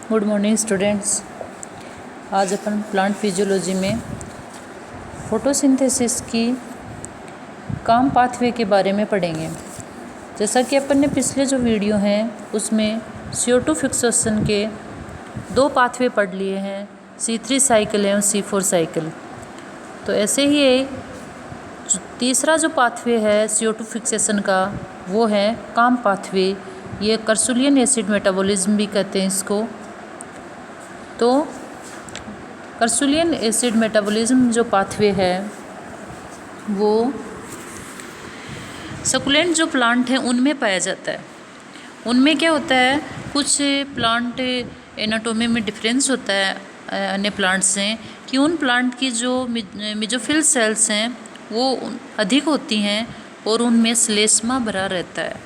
Good morning students. आज अपन plant physiology में photosynthesis की काम पाथवे के बारे में पढ़ेंगे। जैसा कि अपन ने पिछले जो वीडियो हैं उसमें CO2 फिक्सेशन के दो पाथवे पढ़ लिए हैं, C3 साइकिल एवं C4 साइकिल। तो ऐसे ही तीसरा जो पाथवे है CO2 फिक्सेशन का वो है काम पाथवे। ये कर्सुलियन एसिड मेटाबॉलिज्म भी कहते हैं इसको। तो कर्सुलियन एसिड मेटाबॉलिज्म जो पाथवे है वो सकुलेंट जो प्लांट हैं उनमें पाया जाता है। उनमें क्या होता है, कुछ प्लांट एनाटोमी में डिफरेंस होता है अन्य प्लांट से, कि उन प्लांट की जो मेसोफिल सेल्स हैं वो अधिक होती हैं और उनमें श्लेष्मा भरा रहता है।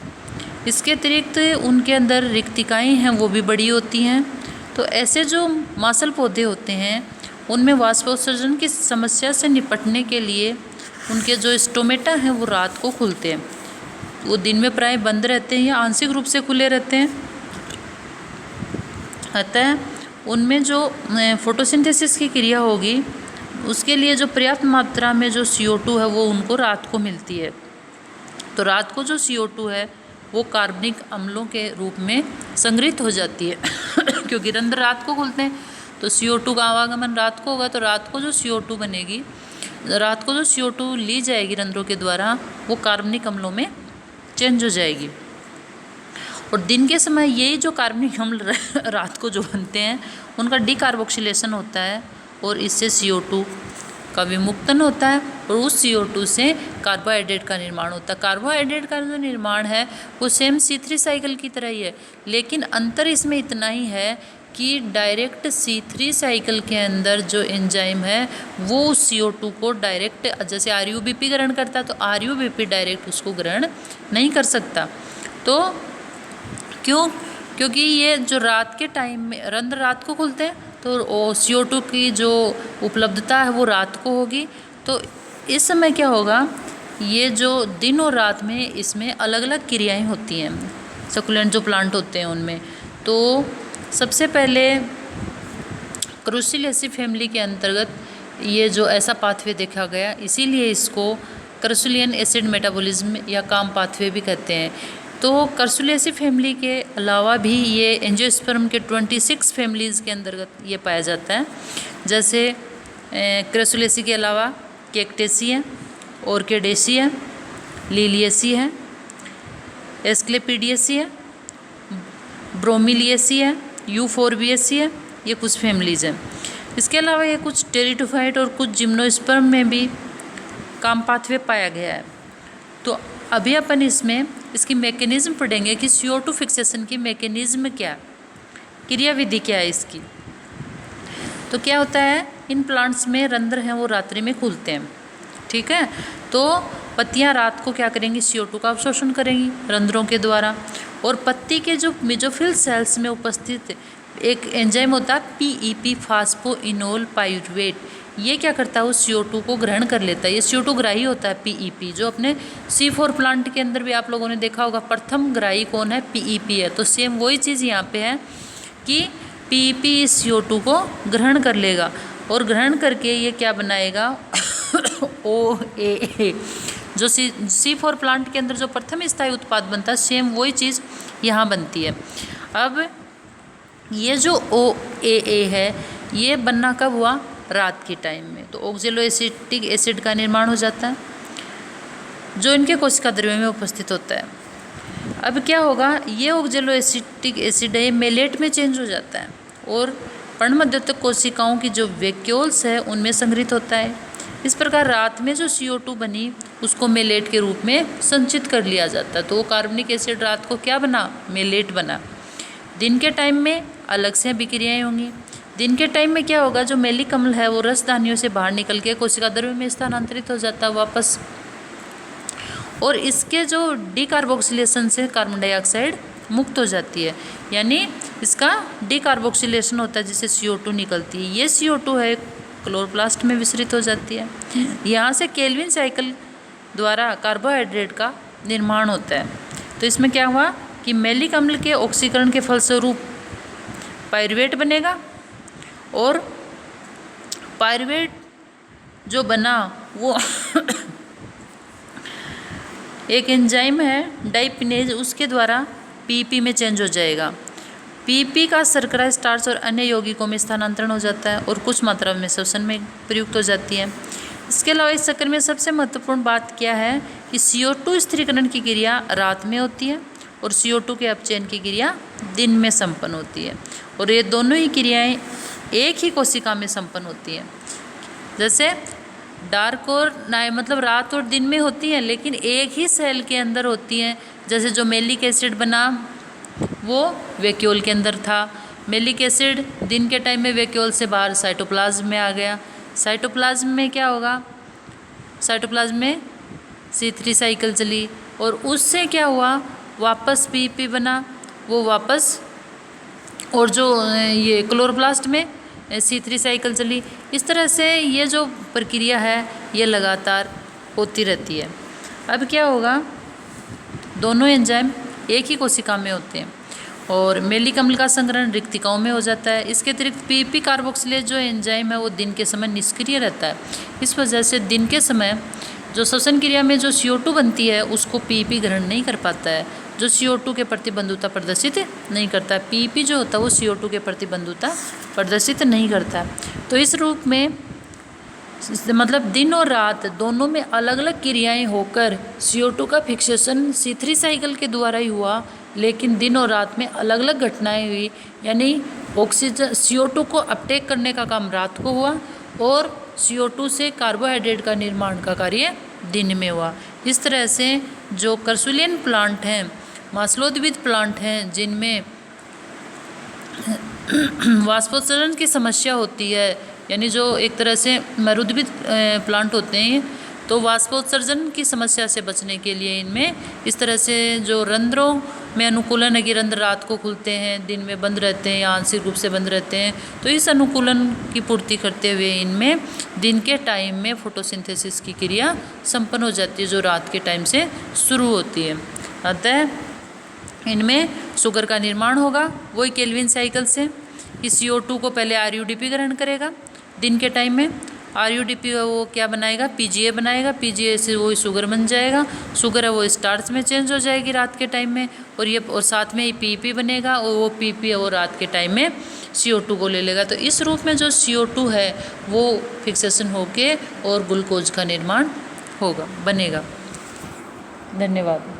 इसके अतिरिक्त उनके अंदर रिक्तिकाएँ हैं वो भी बड़ी होती हैं। तो ऐसे जो मांसल पौधे होते हैं उनमें वाष्पोत्सर्जन की समस्या से निपटने के लिए उनके जो स्टोमेटा हैं वो रात को खुलते हैं। वो दिन में प्राय बंद रहते हैं या आंशिक रूप से खुले रहते हैं। अतः उनमें जो फोटोसिंथेसिस की क्रिया होगी उसके लिए जो पर्याप्त मात्रा में जो CO2 है वो उनको रात को मिलती है। तो रात को जो CO2 है वो कार्बनिक अम्लों के रूप में संग्रहित हो जाती है क्योंकि रंध्र रात को खुलते हैं तो CO2 का आवागमन रात को होगा। तो रात को जो CO2 बनेगी, रात को जो CO2 ली जाएगी रंध्रों के द्वारा वो कार्बनिक अम्लों में चेंज हो जाएगी। और दिन के समय यही जो कार्बनिक अम्ल रात को जो बनते हैं उनका डीकार्बोक्सिलेशन होता है और इससे CO2 का विमुक्तन होता है और उस CO2 से कार्बोहाइड्रेट का निर्माण होता है। कार्बोहाइड्रेट का जो निर्माण है वो सेम C3 साइकिल की तरह ही है, लेकिन अंतर इसमें इतना ही है कि डायरेक्ट C3 साइकिल के अंदर जो एंजाइम है वो उस CO2 को डायरेक्ट, जैसे RUBP ग्रहण करता है तो RUBP डायरेक्ट उसको ग्रहण नहीं कर सकता। तो क्यों? क्योंकि ये जो रात के टाइम में रंध्र रात को खुलते हैं तो CO2 की जो उपलब्धता है वो रात को होगी। तो इस समय क्या होगा, ये जो दिन और रात में इसमें अलग अलग क्रियाएं होती हैं सकुलेंट जो प्लांट होते हैं उनमें। तो सबसे पहले क्रूसिलेसी फैमिली के अंतर्गत ये जो ऐसा पाथवे देखा गया, इसीलिए इसको कर्सुलियन एसिड मेटाबॉलिज्म या काम पाथवे भी कहते हैं। तो कर्सुलेसी फैमिली के अलावा भी ये एंजियोस्पर्म के 26 फैमिलीज़ के अंतर्गत ये पाया जाता है। जैसे कर्सुलेसी के अलावा कैक्टेसी है, ऑर्किडेसी है, लिलियसी है, एस्क्लेपिडियसी है, ब्रोमिलियसी है, यूफोर्बियसी है, ये कुछ फैमिलीज़ हैं। इसके अलावा ये कुछ टेरिडोफाइट और कुछ जिम्नोस्पर्म में भी काम पाथवे पाया गया है। तो अभी अपन इसमें इसकी मैकेनिज्म पढ़ेंगे कि CO2 फिक्सेशन की मैकेनिज्म क्या, क्रिया विधि क्या है इसकी। तो क्या होता है, इन प्लांट्स में रंध्र हैं वो रात्रि में खुलते हैं, ठीक है। तो पत्तियां रात को क्या करेंगी, CO2 का अवशोषण करेंगी रंध्रों के द्वारा। और पत्ती के जो मेसोफिल सेल्स में उपस्थित एक एंजाइम होता है PEP फास्फोइनोल पाइरुवेट, ये क्या करता है, उस CO2 को ग्रहण कर लेता है। ये CO2 ग्राही होता है PEP, जो अपने C4 प्लांट के अंदर भी आप लोगों ने देखा होगा। प्रथम ग्राही कौन है, PEP है। तो सेम वही चीज़ यहाँ पे है कि PEP इस CO2 को ग्रहण कर लेगा और ग्रहण करके ये क्या बनाएगा OAA, जो C4 प्लांट के अंदर जो प्रथम स्थायी उत्पाद बनता है, सेम वही चीज़ यहाँ बनती है। अब ये जो OAA है ये बनना कब हुआ, रात के टाइम में। तो ऑक्जेलोएसिटिक एसिड का निर्माण हो जाता है जो इनके कोशिका द्रव्य में उपस्थित होता है। अब क्या होगा, ये ऑक्जेलोएसिटिक एसिड है ये मेलेट में चेंज हो जाता है और पर्णमध्योतक कोशिकाओं की जो वैक्यूल्स है उनमें संग्रहित होता है। इस प्रकार रात में जो CO2 बनी उसको मेलेट के रूप में संचित कर लिया जाता है। तो वो कार्बनिक एसिड रात को क्या बना, मेलेट बना। दिन के टाइम में अलग से अभिक्रियाएँ होंगी। दिन के टाइम में क्या होगा, जो मेलिक अम्ल है वो रसदानियों से बाहर निकल के कोशिका द्रव्य में स्थानांतरित हो जाता है वापस। और इसके जो डीकार्बोक्सिलेशन से कार्बन डाइऑक्साइड मुक्त हो जाती है, यानी इसका डीकार्बोक्सिलेशन होता है जिससे CO2 निकलती है। ये CO2 है क्लोरोप्लास्ट में विसरित हो जाती है। यहाँ से केल्विन साइकिल द्वारा कार्बोहाइड्रेट का निर्माण होता है। तो इसमें क्या हुआ कि मेलिक अम्ल के ऑक्सीकरण के फलस्वरूप पायरुवेट बनेगा। और पायरुवेट जो बना वो एक एंजाइम है डाइपिनेज, उसके द्वारा पीपी में चेंज हो जाएगा। पीपी का शर्करा, स्टार्च और अन्य यौगिकों में स्थानांतरण हो जाता है और कुछ मात्रा में श्वसन में प्रयुक्त हो जाती है। इसके अलावा इस चक्र में सबसे महत्वपूर्ण बात क्या है कि CO2 स्थिरीकरण की क्रिया रात में होती है और CO2 के अपचयन की क्रिया दिन में संपन्न होती है। और ये दोनों ही क्रियाएं एक ही कोशिका में संपन्न होती है। जैसे डार्क और मतलब रात और दिन में होती है, लेकिन एक ही सेल के अंदर होती हैं। जैसे जो मेलिक एसिड बना वो वैक्यूल के अंदर था। मेलिक एसिड दिन के टाइम में वैक्यूल से बाहर साइटोप्लाज्म में आ गया। साइटोप्लाज्म में क्या होगा, साइटोप्लाज्म में C3 साइकिल चली और उससे क्या हुआ, वापस पीपी बना, वो वापस, और जो ये क्लोरोप्लास्ट में C3 साइकिल चली। इस तरह से ये जो प्रक्रिया है ये लगातार होती रहती है। अब क्या होगा, दोनों एंजाइम एक ही कोशिका में होते हैं और मेलिक अम्ल का संग्रहण रिक्तिकाओं में हो जाता है। इसके अतिरिक्त पीपी कार्बोक्सिलेज जो एंजाइम है वो दिन के समय निष्क्रिय रहता है। इस वजह से दिन के समय जो श्वसन क्रिया में जो CO2 बनती है उसको पीपी ग्रहण नहीं कर पाता है, जो CO2 के प्रति बंधुता प्रदर्शित नहीं करता। पीपी जो होता है वो CO2 के प्रति बंधुता प्रदर्शित नहीं करता। तो इस रूप में मतलब दिन और रात दोनों में अलग अलग क्रियाएं होकर CO2 का फिक्सेशन C3 साइकिल के द्वारा ही हुआ, लेकिन दिन और रात में अलग अलग घटनाएं हुई। यानी ऑक्सीजन CO2 को अपटेक करने का काम रात को हुआ और CO2 से कार्बोहाइड्रेट का निर्माण का कार्य दिन में हुआ। इस तरह से जो कर्सुलियन प्लांट हैं, मांसलोद्भिद प्लांट हैं, जिनमें वाष्पोत्सर्जन की समस्या होती है, यानी जो एक तरह से मरुद्भिद प्लांट होते हैं, तो वाष्पोत्सर्जन की समस्या से बचने के लिए इनमें इस तरह से जो रंध्रों में अनुकूलन है कि रंध्र रात को खुलते हैं, दिन में बंद रहते हैं या आंशिक रूप से बंद रहते हैं, तो इस अनुकूलन की पूर्ति करते हुए इनमें दिन के टाइम में फोटोसिंथेसिस की क्रिया संपन्न हो जाती है जो रात के टाइम से शुरू होती है। अतः इनमें शुगर का निर्माण होगा वही केल्विन साइकिल से कि CO2 को पहले RUDP ग्रहण करेगा दिन के टाइम में, RUDP वो क्या बनाएगा, PGA बनाएगा, PGA से वो शुगर बन जाएगा, शुगर है वो स्टार्च में चेंज हो जाएगी रात के टाइम में, और साथ में ही PP बनेगा और वो PP है वो रात के टाइम में CO2 को ले लेगा। तो इस रूप में जो CO2 है वो फिक्सेशन होके और ग्लूकोज का निर्माण होगा, बनेगा। धन्यवाद।